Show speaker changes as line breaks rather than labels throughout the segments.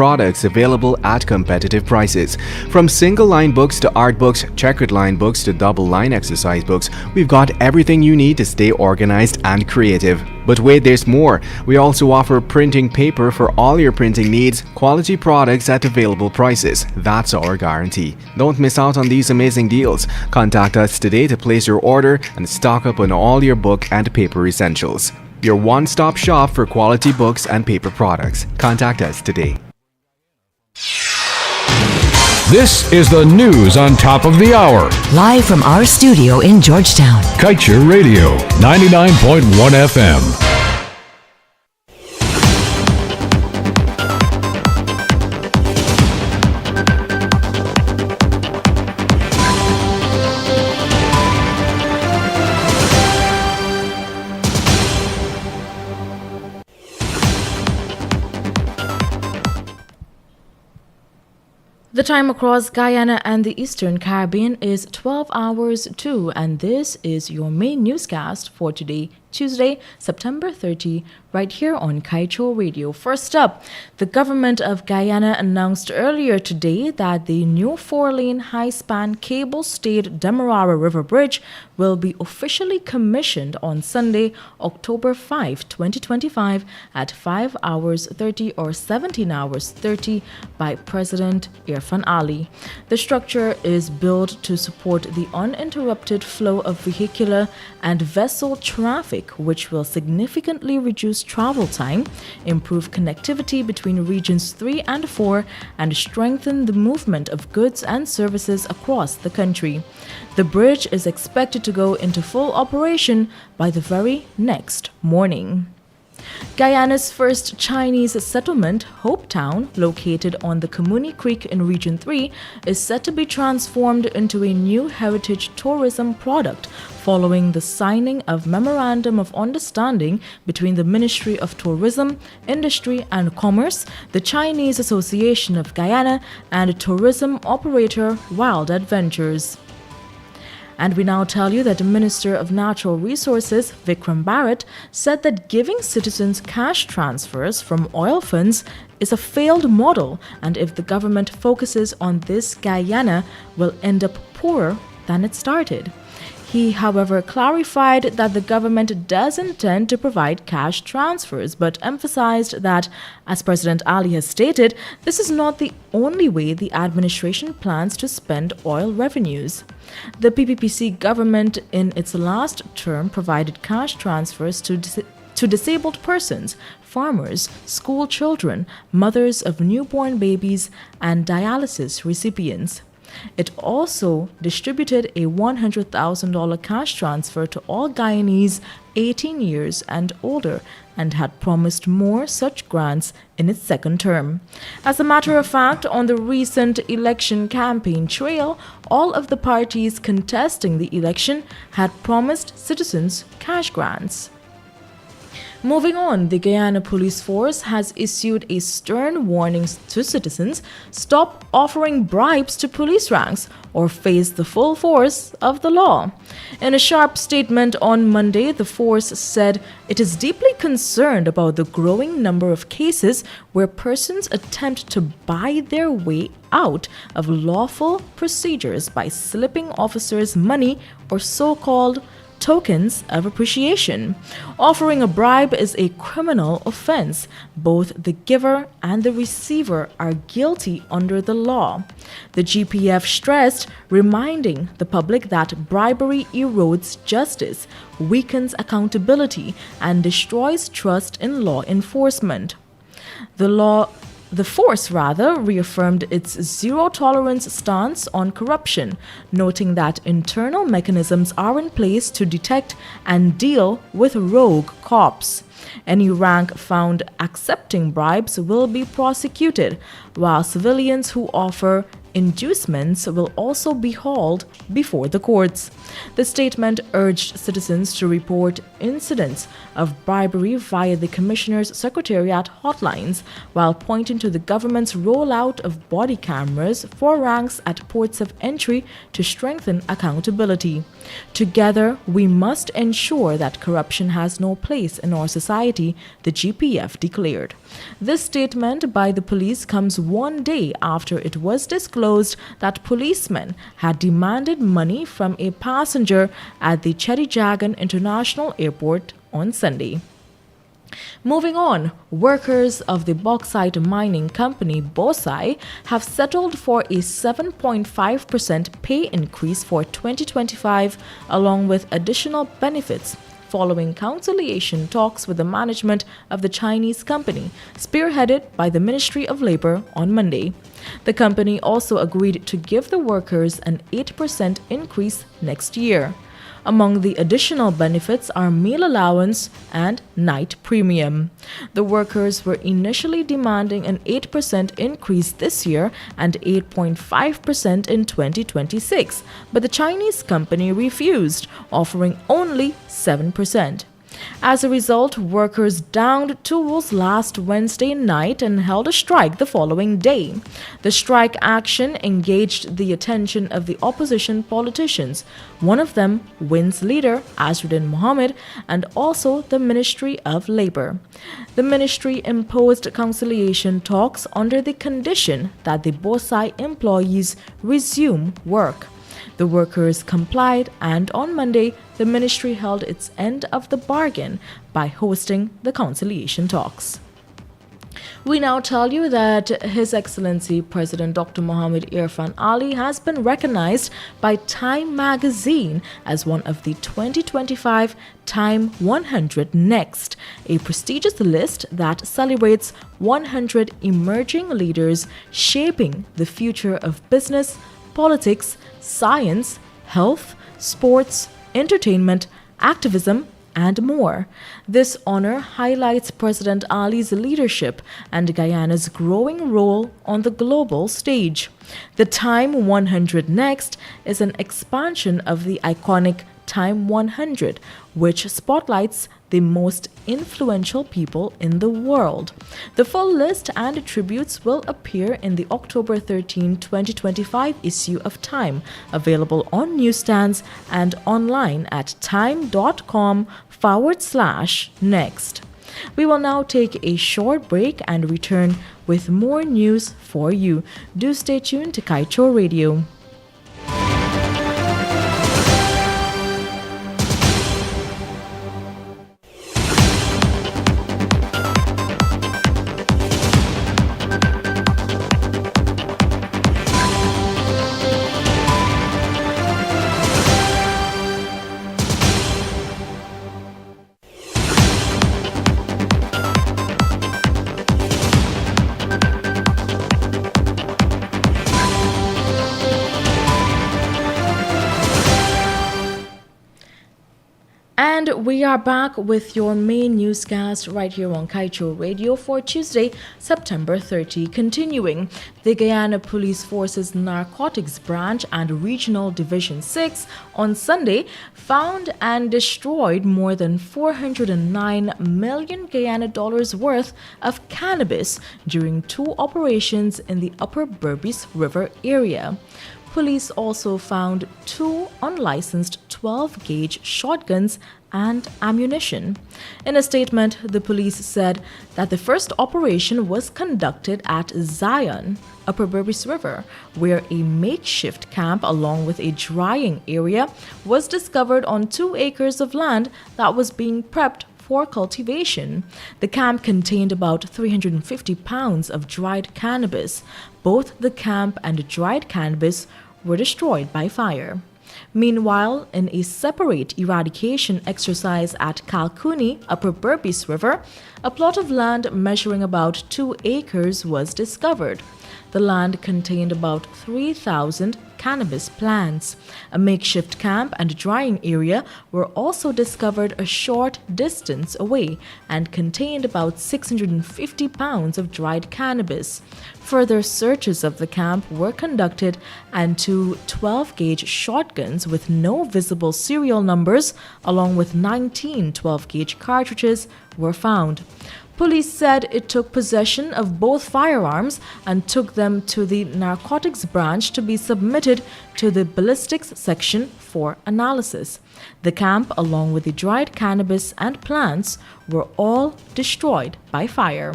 products available at competitive prices. From single-line books to art books, checkered line books to double-line exercise books, we've got everything you need to stay organized and creative. But wait, there's more. We also offer printing paper for all your printing needs, quality products at available prices. That's our guarantee. Don't miss out on these amazing deals. Contact us today to place your order and stock up on all your book and paper essentials. Your one-stop shop for quality books and paper products. Contact us today.
This is the news on top of the hour.
Live from our studio in Georgetown.
Kaieteur Radio, 99.1 FM.
The time across Guyana and the Eastern Caribbean is 12 hours 2, and this is your main newscast for today, Tuesday, September 30, right here on Kaieteur Radio. First up, the government of Guyana announced earlier today that the new 4-lane high-span cable-stayed Demerara River Bridge will be officially commissioned on Sunday, October 5, 2025 at 5 hours 30 or 17 hours 30 by President Irfan Ali. The structure is built to support the uninterrupted flow of vehicular and vessel traffic, which will significantly reduce travel time, improve connectivity between regions 3 and 4, and strengthen the movement of goods and services across the country. The bridge is expected to go into full operation by the very next morning. Guyana's first Chinese settlement, Hope Town, located on the Kamuni Creek in Region 3, is set to be transformed into a new heritage tourism product following the signing of Memorandum of Understanding between the Ministry of Tourism, Industry and Commerce, the Chinese Association of Guyana, and tourism operator Wild Adventures. And we now tell you that the Minister of Natural Resources, Vikram Bharat, said that giving citizens cash transfers from oil funds is a failed model, and if the government focuses on this, Guyana will end up poorer than it started. He, however, clarified that the government does intend to provide cash transfers, but emphasized that, as President Ali has stated, this is not the only way the administration plans to spend oil revenues. The PPPC government in its last term provided cash transfers to disabled persons, farmers, school children, mothers of newborn babies, and dialysis recipients. It also distributed a $100,000 cash transfer to all Guyanese 18 years and older and had promised more such grants in its second term. As a matter of fact, on the recent election campaign trail, all of the parties contesting the election had promised citizens cash grants. Moving on, the Guyana Police Force has issued a stern warning to citizens: stop offering bribes to police ranks or face the full force of the law. In a sharp statement on Monday, the force said it is deeply concerned about the growing number of cases where persons attempt to buy their way out of lawful procedures by slipping officers money or so-called tokens of appreciation. Offering a bribe is a criminal offense. Both the giver and the receiver are guilty under the law. The GPF stressed, reminding the public that bribery erodes justice, weakens accountability, and destroys trust in law enforcement. The force reaffirmed its zero-tolerance stance on corruption, noting that internal mechanisms are in place to detect and deal with rogue cops. Any rank found accepting bribes will be prosecuted, while civilians who offer inducements will also be hauled before the courts. The statement urged citizens to report incidents of bribery via the Commissioner's Secretariat hotlines, while pointing to the government's rollout of body cameras for ranks at ports of entry to strengthen accountability. Together, we must ensure that corruption has no place in our society, the GPF declared. This statement by the police comes one day after it was disclosed that policemen had demanded money from a passenger at the Chedijagan International Airport on Sunday. Moving on, workers of the bauxite mining company Bosai have settled for a 7.5% pay increase for 2025, along with additional benefits, following conciliation talks with the management of the Chinese company, spearheaded by the Ministry of Labor on Monday. The company also agreed to give the workers an 8% increase next year. Among the additional benefits are meal allowance and night premium. The workers were initially demanding an 8% increase this year and 8.5% in 2026, but the Chinese company refused, offering only 7%. As a result, workers downed tools last Wednesday night and held a strike the following day. The strike action engaged the attention of the opposition politicians, one of them WIN's leader Azruddin Mohammed, and also the Ministry of Labor. The ministry imposed conciliation talks under the condition that the Bosai employees resume work. The workers complied, and on Monday, the ministry held its end of the bargain by hosting the conciliation talks. We now tell you that His Excellency President Dr. Mohammed Irfan Ali has been recognized by Time magazine as one of the 2025 Time 100 Next, a prestigious list that celebrates 100 emerging leaders shaping the future of business, politics, science, health, sports, entertainment, activism, and more. This honor highlights President Ali's leadership and Guyana's growing role on the global stage. The Time 100 Next is an expansion of the iconic Time 100, which spotlights the most influential people in the world. The full list and tributes will appear in the October 13, 2025 issue of Time, available on newsstands and online at time.com/next. We will now take a short break and return with more news for you. Do stay tuned to Kaieteur Radio. And we are back with your main newscast right here on Kaieteur Radio for Tuesday, September 30. Continuing, the Guyana Police Force's Narcotics Branch and Regional Division 6 on Sunday found and destroyed more than 409 million Guyana dollars worth of cannabis during two operations in the Upper Berbice River area. Police also found two unlicensed 12-gauge shotguns and ammunition. In a statement, the police said that the first operation was conducted at Zion, Upper Berbice River, where a makeshift camp along with a drying area was discovered on 2 acres of land that was being prepped for cultivation. The camp contained about 350 pounds of dried cannabis. Both the camp and dried cannabis were destroyed by fire. Meanwhile, in a separate eradication exercise at Kalkuni, Upper Berbice River, a plot of land measuring about 2 acres was discovered. The land contained about 3,000 cannabis plants. A makeshift camp and drying area were also discovered a short distance away and contained about 650 pounds of dried cannabis. Further searches of the camp were conducted and two 12-gauge shotguns with no visible serial numbers, along with 19 12-gauge cartridges, were found. Police said it took possession of both firearms and took them to the narcotics branch to be submitted to the ballistics section for analysis. The camp, along with the dried cannabis and plants, were all destroyed by fire.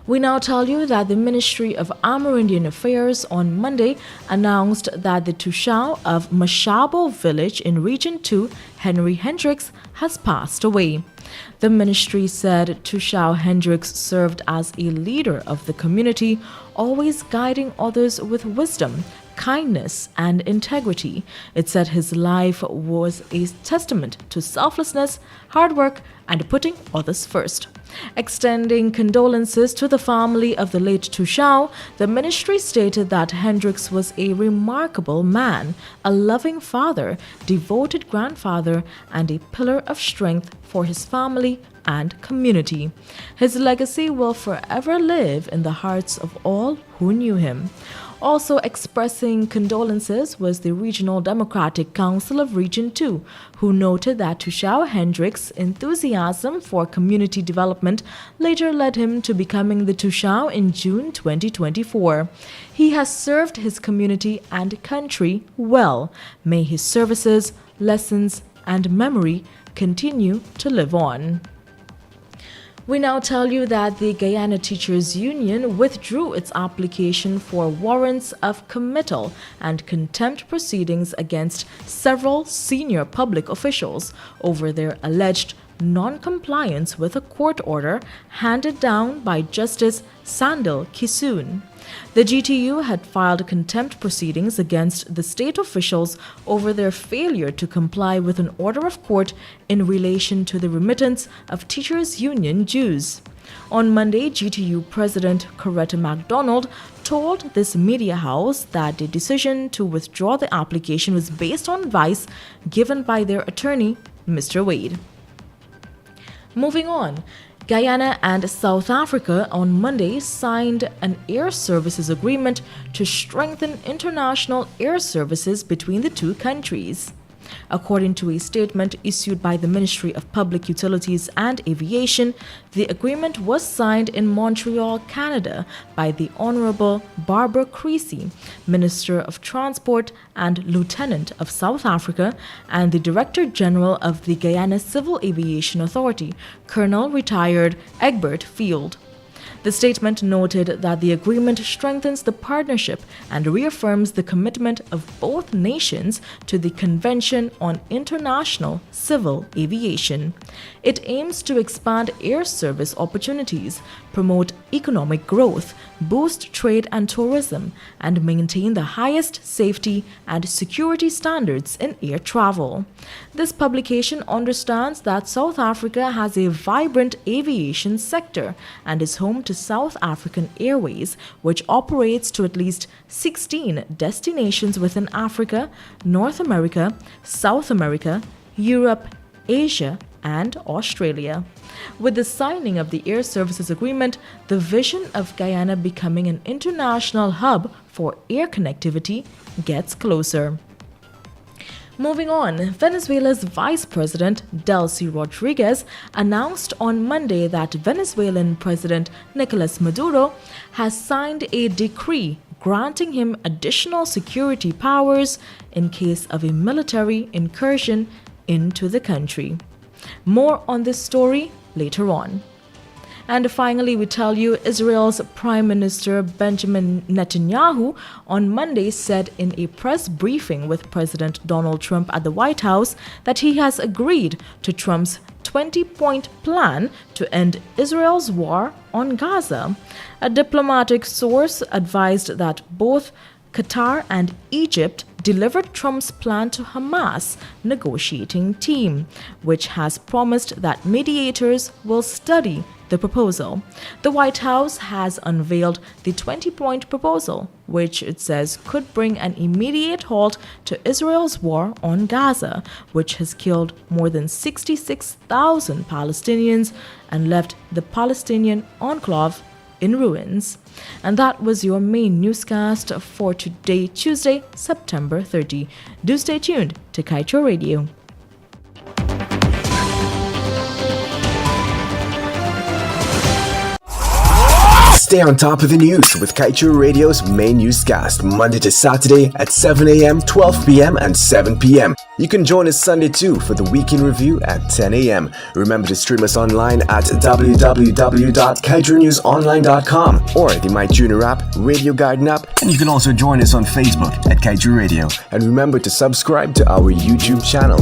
We now tell you that the Ministry of Amerindian Affairs on Monday announced that the Tushao of Mashabo village in Region 2, Henry Hendricks, has passed away. The ministry said Tushao Hendricks served as a leader of the community, always guiding others with wisdom, kindness, and integrity. It said his life was a testament to selflessness, hard work, and putting others first. Extending condolences to the family of the late Tushao, the ministry stated that Hendricks was a remarkable man, a loving father, devoted grandfather, and a pillar of strength for his family and community. His legacy will forever live in the hearts of all who knew him. Also expressing condolences was the Regional Democratic Council of Region 2, who noted that Tushao Hendricks' enthusiasm for community development later led him to becoming the Tushao in June 2024. He has served his community and country well. May his services, lessons, and memory continue to live on. We now tell you that the Guyana Teachers Union withdrew its application for warrants of committal and contempt proceedings against several senior public officials over their alleged non-compliance with a court order handed down by Justice Sandil Kisoon. The GTU had filed contempt proceedings against the state officials over their failure to comply with an order of court in relation to the remittance of teachers' union dues. On Monday, GTU President Coretta MacDonald told this media house that the decision to withdraw the application was based on advice given by their attorney, Mr. Wade. Moving on, Guyana and South Africa on Monday signed an air services agreement to strengthen international air services between the two countries. According to a statement issued by the Ministry of Public Utilities and Aviation, the agreement was signed in Montreal, Canada by the Honorable Barbara Creecy, Minister of Transport and Lieutenant of South Africa, and the Director General of the Guyana Civil Aviation Authority, Colonel Retired Egbert Field. The statement noted that the agreement strengthens the partnership and reaffirms the commitment of both nations to the Convention on International Civil Aviation. It aims to expand air service opportunities, promote economic growth, boost trade and tourism, and maintain the highest safety and security standards in air travel. This publication understands that South Africa has a vibrant aviation sector and is home to South African Airways, which operates to at least 16 destinations within Africa, North America, South America, Europe, Asia, and Australia. With the signing of the Air Services Agreement, the vision of Guyana becoming an international hub for air connectivity gets closer. Moving on, Venezuela's Vice President Delcy Rodriguez announced on Monday that Venezuelan President Nicolas Maduro has signed a decree granting him additional security powers in case of a military incursion into the country. More on this story later on. And finally, we tell you Israel's Prime Minister Benjamin Netanyahu on Monday said in a press briefing with President Donald Trump at the White House that he has agreed to Trump's 20-point plan to end Israel's war on Gaza. A diplomatic source advised that both Qatar and Egypt delivered Trump's plan to Hamas negotiating team, which has promised that mediators will study the proposal. The White House has unveiled the 20-point proposal, which it says could bring an immediate halt to Israel's war on Gaza, which has killed more than 66,000 Palestinians and left the Palestinian enclave in ruins. And that was your main newscast for today, Tuesday, September 30. Do stay tuned to Kaieteur Radio.
Stay on top of the news with Kaieteur Radio's main newscast, Monday to Saturday at 7 a.m., 12 p.m., and 7 p.m. You can join us Sunday too for the weekend review at 10 a.m. Remember to stream us online at www.kaieteurnewsonline.com or the MyTuner app, Radio Garden app, and you can also join us on Facebook at Kaieteur Radio. And remember to subscribe to our YouTube channel.